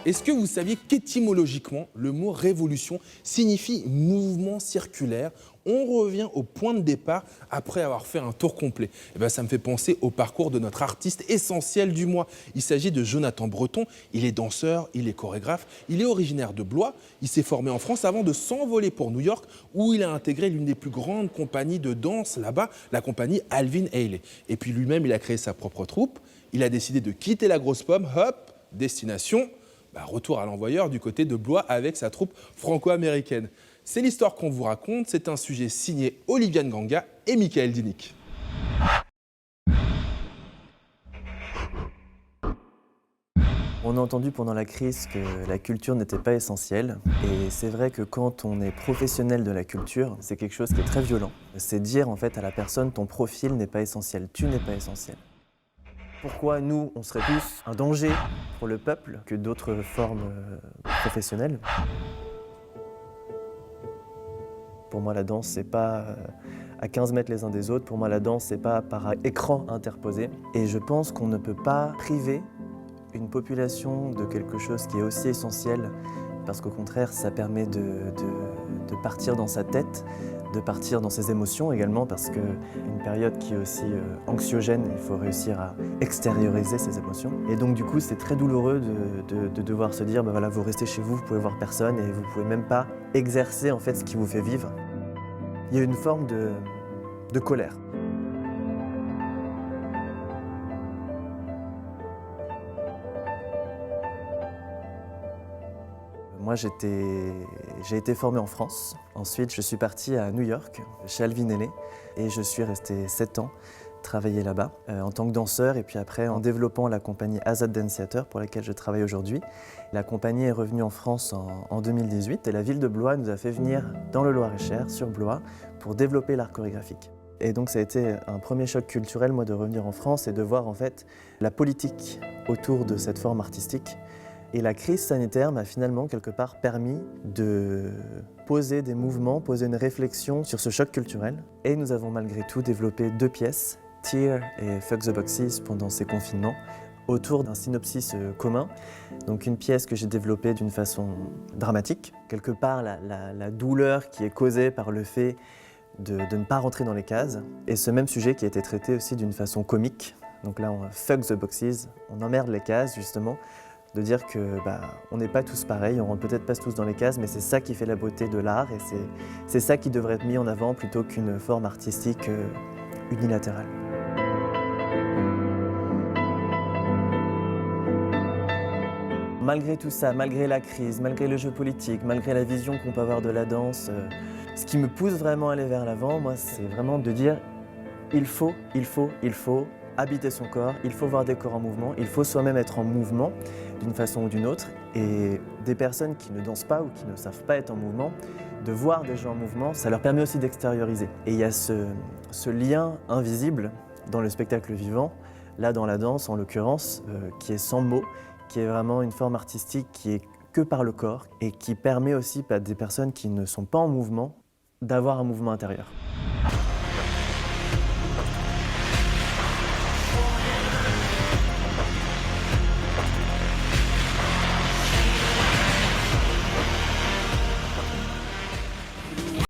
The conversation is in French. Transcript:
Est-ce que vous saviez qu'étymologiquement, le mot révolution signifie mouvement circulaire? On revient au point de départ après avoir fait un tour complet. Et bien, ça me fait penser au parcours de notre artiste essentiel du mois. Il s'agit de Jonathan Breton. Il est danseur, il est chorégraphe, il est originaire de Blois. Il s'est formé en France avant de s'envoler pour New York où il a intégré l'une des plus grandes compagnies de danse là-bas, la compagnie Alvin Ailey. Et puis lui-même, il a créé sa propre troupe. Il a décidé de quitter la grosse pomme, hop, destination, retour à l'envoyeur du côté de Blois avec sa troupe franco-américaine. C'est l'histoire qu'on vous raconte, c'est un sujet signé Oliviane Ganga et Michael Dinic. On a entendu pendant la crise que la culture n'était pas essentielle. Et c'est vrai que quand on est professionnel de la culture, c'est quelque chose qui est très violent. C'est dire en fait à la personne, ton profil n'est pas essentiel, tu n'es pas essentiel. Pourquoi nous, on serait plus un danger pour le peuple que d'autres formes professionnelles? Pour moi, la danse, c'est pas à 15 mètres les uns des autres. Pour moi, la danse, c'est pas par écran interposé. Et je pense qu'on ne peut pas priver une population de quelque chose qui est aussi essentiel, parce qu'au contraire, ça permet de partir dans sa tête, de partir dans ses émotions également, parce qu'une période qui est aussi anxiogène, il faut réussir à extérioriser ses émotions. Et donc du coup, c'est très douloureux de devoir se dire, voilà, vous restez chez vous, vous pouvez voir personne et vous pouvez même pas exercer en fait ce qui vous fait vivre. Il y a une forme de colère. Moi, j'ai été formé en France. Ensuite, je suis parti à New York, chez Alvin Ailey, et je suis resté 7 ans travailler là-bas en tant que danseur et puis après en développant la compagnie Azad Dance Theater pour laquelle je travaille aujourd'hui. La compagnie est revenue en France en 2018 et la ville de Blois nous a fait venir dans le Loir-et-Cher, sur Blois, pour développer l'art chorégraphique. Et donc ça a été un premier choc culturel, moi, de revenir en France et de voir en fait la politique autour de cette forme artistique. Et la crise sanitaire m'a finalement quelque part permis de poser des mouvements, poser une réflexion sur ce choc culturel. Et nous avons malgré tout développé 2 pièces, Tear et Fuck the Boxes, pendant ces confinements, autour d'un synopsis commun. Donc une pièce que j'ai développée d'une façon dramatique. Quelque part, la douleur qui est causée par le fait de ne pas rentrer dans les cases. Et ce même sujet qui a été traité aussi d'une façon comique. Donc là, on Fuck the Boxes, on emmerde les cases justement. De dire que on n'est pas tous pareils, on rentre peut-être pas tous dans les cases, mais c'est ça qui fait la beauté de l'art et c'est ça qui devrait être mis en avant plutôt qu'une forme artistique unilatérale. Malgré tout ça, malgré la crise, malgré le jeu politique, malgré la vision qu'on peut avoir de la danse, ce qui me pousse vraiment à aller vers l'avant, moi, c'est vraiment de dire il faut habiter son corps, il faut voir des corps en mouvement, il faut soi-même être en mouvement d'une façon ou d'une autre. Et des personnes qui ne dansent pas ou qui ne savent pas être en mouvement, de voir des gens en mouvement, ça leur permet aussi d'extérioriser. Et il y a ce lien invisible dans le spectacle vivant, là dans la danse en l'occurrence, qui est sans mots, qui est vraiment une forme artistique qui est que par le corps et qui permet aussi à des personnes qui ne sont pas en mouvement d'avoir un mouvement intérieur.